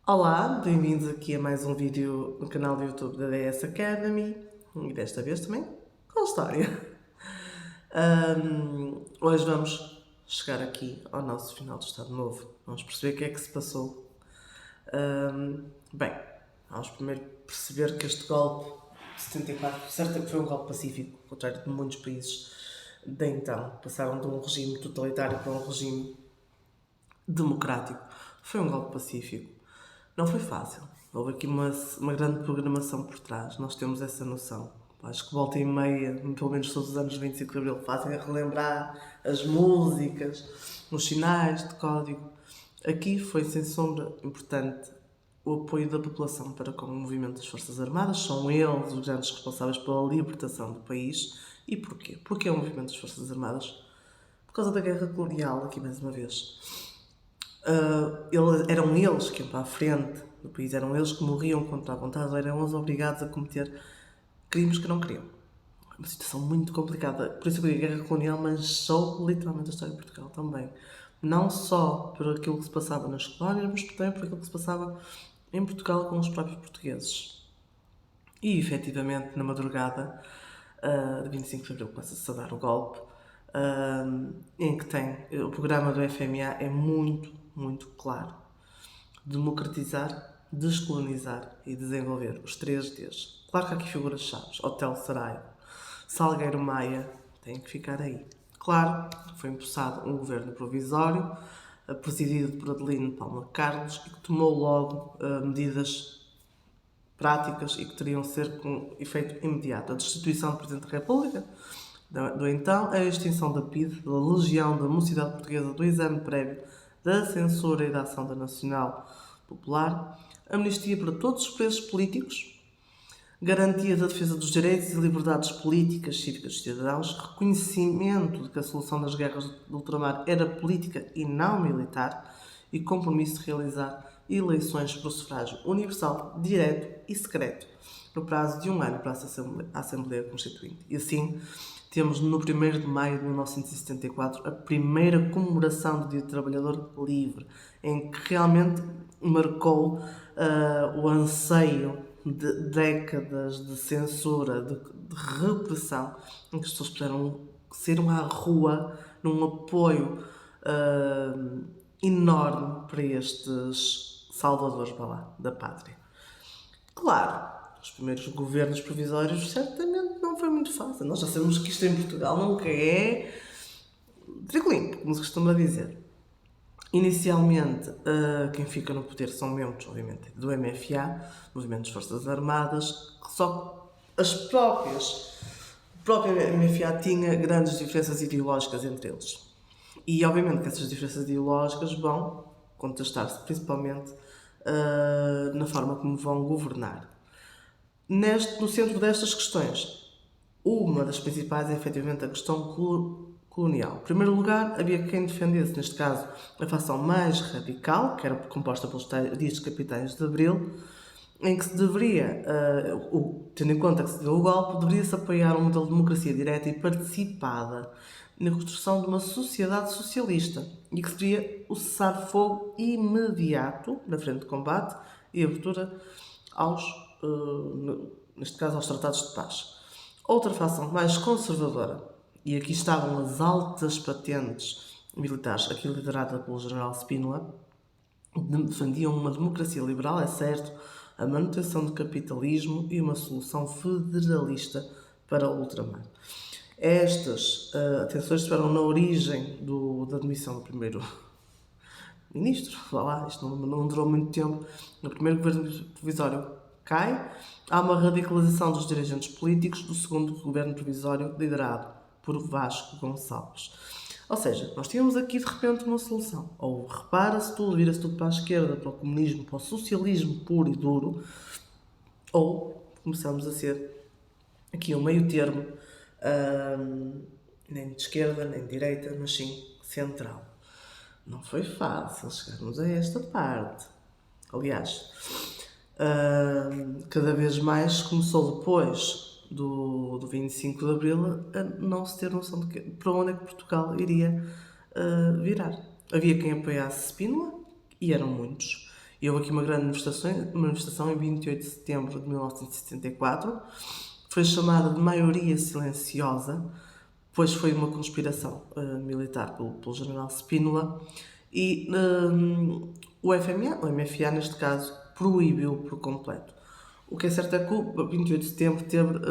Olá, bem-vindos aqui a mais um vídeo no canal do YouTube da DS Academy e desta vez também com história. Hoje vamos chegar aqui ao nosso final do Estado Novo. Vamos perceber o que é que se passou. Bem, vamos primeiro perceber que este golpe de 74 certo que foi um golpe pacífico, ao contrário de muitos países de então. Passaram de um regime totalitário para um regime democrático. Foi um golpe pacífico. Não foi fácil. Houve aqui uma grande programação por trás. Nós temos essa noção. Acho que volta e meia, pelo menos todos os anos de 25 de Abril, fazem a relembrar as músicas, os sinais de código. Aqui foi, sem sombra, importante o apoio da população para com o movimento das Forças Armadas. São eles os grandes responsáveis pela libertação do país. E porquê? Porquê o movimento das Forças Armadas? Por causa da guerra colonial, aqui mais uma vez. Eram eles que iam para a frente do país, eram eles que morriam contra a vontade, eram eles obrigados a cometer crimes que não queriam. Uma situação muito complicada. Por isso que a guerra colonial manchou literalmente a história de Portugal também. Não só por aquilo que se passava nas colónias, mas também por aquilo que se passava em Portugal com os próprios portugueses. E, efetivamente, na madrugada de 25 de Abril começa-se a dar o golpe, em que o programa do FMA é muito claro. Democratizar, descolonizar e desenvolver. Os 3Ds. Claro que há aqui figuras-chave. Hotel Saraiva, Salgueiro Maia, tem que ficar aí. Claro que foi empossado um governo provisório, presidido por Adelino Palma Carlos, e que tomou logo medidas práticas e que teriam de ser com efeito imediato. A destituição do Presidente da República, do então, a extinção da PIDE, da Legião da Mocidade Portuguesa, do exame prévio, da censura e da ação da Nacional Popular, amnistia para todos os presos políticos, garantia da defesa dos direitos e liberdades políticas, cívicas dos cidadãos, reconhecimento de que a solução das guerras do ultramar era política e não militar, e compromisso de realizar eleições por sufrágio universal, direto e secreto, no prazo de um ano para a Assembleia Constituinte. E assim, temos no 1º de maio de 1974 a primeira comemoração do Dia do Trabalhador Livre, em que realmente marcou o anseio de décadas de censura, de repressão, em que as pessoas puderam saíram à rua num apoio enorme para estes salvadores da pátria. Claro, os primeiros governos provisórios certamente não foi muito fácil. Nós já sabemos que isto em Portugal nunca é trigo limpo, como se costuma dizer. Inicialmente, quem fica no poder são membros, obviamente, do MFA, Movimento das Forças Armadas, que só o próprio MFA tinha grandes diferenças ideológicas entre eles. E, obviamente, que essas diferenças ideológicas vão contrastar-se, principalmente na forma como vão governar. No centro destas questões, uma das principais é efetivamente a questão colonial. Em primeiro lugar, havia quem defendesse, neste caso, a facção mais radical, que era composta pelos ditos capitães de Abril, em que se deveria, tendo em conta que se deu o golpe, deveria-se apoiar um modelo de democracia direta e participada na construção de uma sociedade socialista e que seria o cessar-fogo imediato na frente de combate e abertura neste caso, aos tratados de paz. Outra facção mais conservadora, e aqui estavam as altas patentes militares, aqui liderada pelo general Spínola, defendiam uma democracia liberal, é certo, a manutenção do capitalismo e uma solução federalista para o ultramar. Estas tensões estiveram na origem da admissão do primeiro-ministro. Isto não durou muito tempo. No primeiro governo provisório cai, há uma radicalização dos dirigentes políticos do segundo governo provisório liderado por Vasco Gonçalves. Ou seja, nós tínhamos aqui de repente uma solução. Ou repara-se tudo, vira-se tudo para a esquerda, para o comunismo, para o socialismo puro e duro, ou começamos a ser aqui um meio termo, nem de esquerda, nem de direita, mas sim central. Não foi fácil chegarmos a esta parte. Aliás, cada vez mais começou depois do 25 de Abril a não se ter noção de para onde é que Portugal iria virar. Havia quem apoiasse Spínola, e eram muitos, E houve aqui uma grande manifestação em 28 de setembro de 1974, foi chamada de maioria silenciosa, pois foi uma conspiração militar pelo general Spínola, e o MFA neste caso, proibiu por completo. O que é certo é que o 28 de setembro teve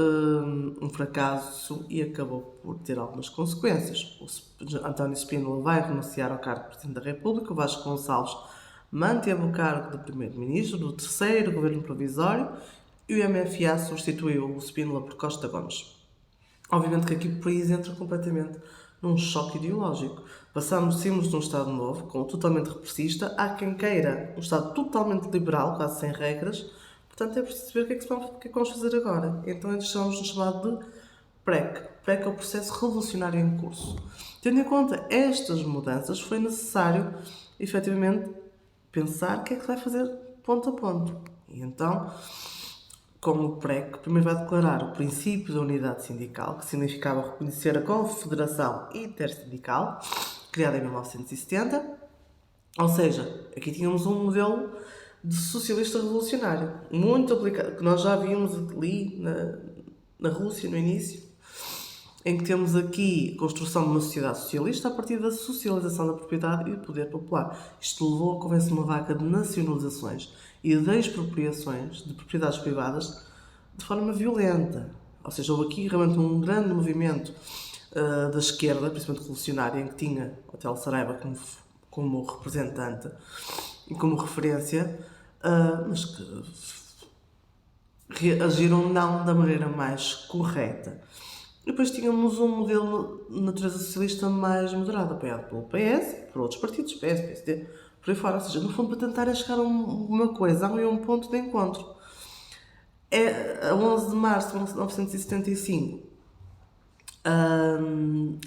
um fracasso e acabou por ter algumas consequências. O António Spínola vai renunciar ao cargo de Presidente da República, o Vasco Gonçalves manteve o cargo de Primeiro-Ministro do terceiro governo provisório e o MFA substituiu o Spínola por Costa Gomes. Obviamente que aqui o país entra completamente num choque ideológico. Saímos de um Estado novo, totalmente repressista, há quem queira um Estado totalmente liberal, quase sem regras. Portanto, é preciso ver o que é que vamos fazer agora. Então, estamos no chamado de PREC. PREC é o processo revolucionário em curso. Tendo em conta estas mudanças, foi necessário, efetivamente, pensar o que é que vai fazer ponto a ponto. E então, como o PREC, primeiro vai declarar o princípio da unidade sindical, que significava reconhecer a Confederação Intersindical, criada em 1970. Ou seja, aqui tínhamos um modelo de socialista revolucionário, muito aplicado, que nós já vimos ali na Rússia no início, em que temos aqui a construção de uma sociedade socialista a partir da socialização da propriedade e do poder popular. Isto levou a que houvesse uma vaca de nacionalizações e de expropriações de propriedades privadas de forma violenta. Ou seja, houve aqui realmente um grande movimento da esquerda, principalmente revolucionária, em que tinha o Hotel Saraiva como representante e como referência, mas que reagiram não da maneira mais correta. E depois tínhamos um modelo de natureza socialista mais moderado, apoiado pelo PS e por outros partidos, PS, PSD, por aí fora. Ou seja, no fundo, para tentar chegar a uma coisa, há um ponto de encontro. A 11 de março de 1975,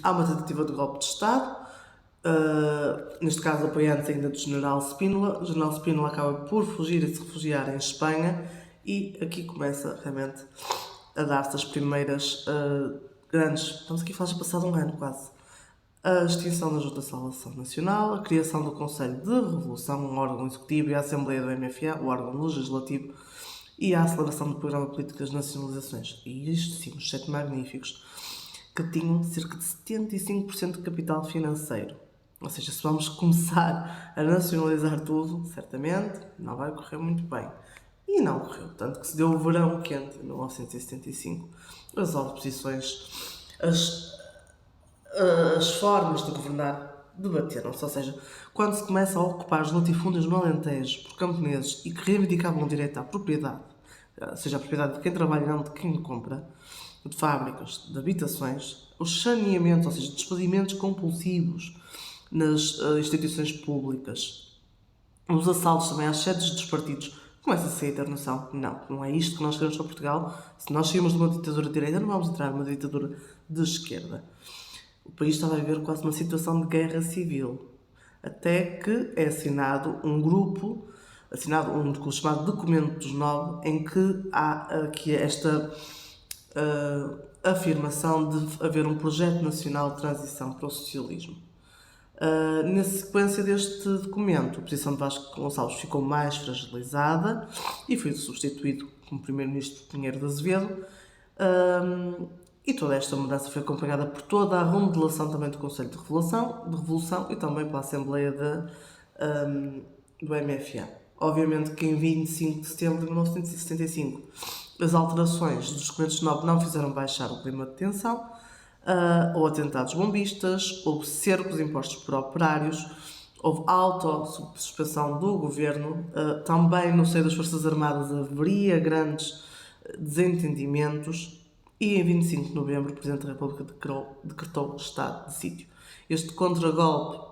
há uma tentativa de golpe de Estado, neste caso apoiante ainda do general Spínola. O general Spínola acaba por fugir e se refugiar em Espanha, e aqui começa realmente a dar-se as primeiras grandes... Estamos aqui a falar de passado um ano quase. A extinção da Junta de Salvação Nacional, a criação do Conselho de Revolução, um órgão executivo, e a Assembleia do MFA, o órgão legislativo, e a aceleração do Programa Político das Nacionalizações. E isto sim, os 7 magníficos, que tinham cerca de 75% de capital financeiro. Ou seja, se vamos começar a nacionalizar tudo, certamente não vai correr muito bem. E não correu, tanto que se deu o verão quente, em 1975. As oposições, as formas de governar debateram-se. Ou seja, quando se começa a ocupar os latifúndios no Alentejo por camponeses e que reivindicavam o direito à propriedade, ou seja, a propriedade de quem trabalha e não de quem compra, de fábricas, de habitações, o saneamento, ou seja, despedimentos compulsivos nas instituições públicas, os assaltos também às sedes dos partidos, começa-se a ter noção, não é isto que nós queremos para Portugal. Se nós saímos de uma ditadura de direita, não vamos entrar numa ditadura de esquerda. O país estava a viver quase uma situação de guerra civil, até que é assinado um chamado Documento dos Nove, em que há aqui esta afirmação de haver um projeto nacional de transição para o socialismo. Na sequência deste documento, a posição de Vasco Gonçalves ficou mais fragilizada e foi substituído como primeiro-ministro Pinheiro de Azevedo, e toda esta mudança foi acompanhada por toda a remodelação também do Conselho de Revolução e também pela Assembleia do MFA. Obviamente que em 25 de setembro de 1975 as alterações dos documentos 9 não fizeram baixar o clima de tensão. Houve atentados bombistas, houve cercos impostos por operários, houve autossuspensão do governo, também no seio das Forças Armadas haveria grandes desentendimentos, e em 25 de novembro o Presidente da República decretou estado de sítio. Este contragolpe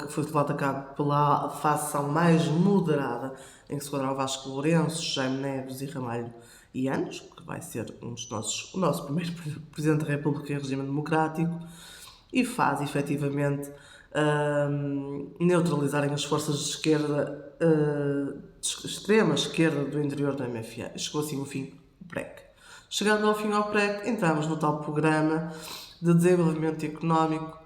foi levado a cabo pela facção mais moderada, em que se enquadraram Vasco Lourenço, Jaime Neves e Ramalho e Anos, que vai ser o nosso primeiro Presidente da República em regime democrático, e faz efetivamente neutralizarem as forças de esquerda, de extrema esquerda do interior do MFA. Chegou assim o fim do PREC. Chegando ao fim ao PREC, entramos no tal programa de desenvolvimento económico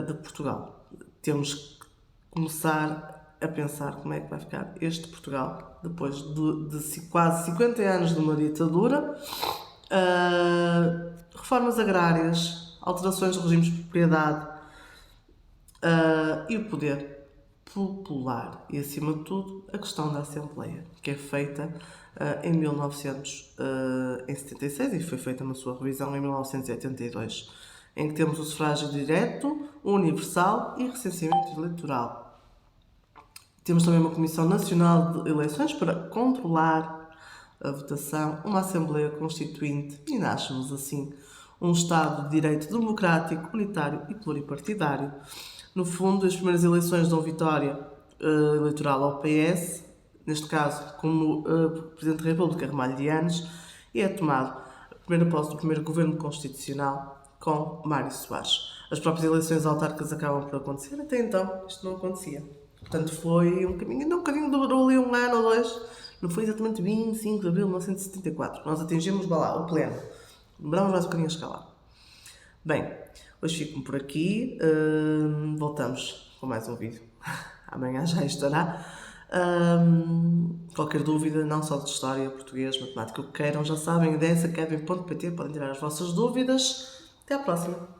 de Portugal. Temos que começar a pensar como é que vai ficar este Portugal depois de quase 50 anos de uma ditadura, reformas agrárias, alterações de regimes de propriedade, e o poder popular e, acima de tudo, a questão da Assembleia, que é feita em 1976 e foi feita na sua revisão em 1982, em que temos o sufrágio direto, universal e recenseamento eleitoral. Temos também uma Comissão Nacional de Eleições para controlar a votação, uma Assembleia Constituinte e nasce-nos assim um Estado de Direito democrático, unitário e pluripartidário. No fundo, as primeiras eleições dão vitória eleitoral ao PS, neste caso como Presidente da República, Ramalho de Anos, e é tomado a primeira posse do primeiro governo constitucional com Mário Soares. As próprias eleições autárquicas acabam por acontecer, até então isto não acontecia. Portanto, foi um caminho, ainda um bocadinho durou ali um ano ou dois, não foi exatamente 25 de abril de 1974. Nós atingimos, vá lá, o pleno. Demoramos mais um bocadinho a chegar lá. Bem, hoje fico por aqui. Voltamos com mais um vídeo. Amanhã já estará. Qualquer dúvida, não só de história, português, matemática, o que queiram, já sabem, ideias.kevin.pt, podem tirar as vossas dúvidas. Até à próxima!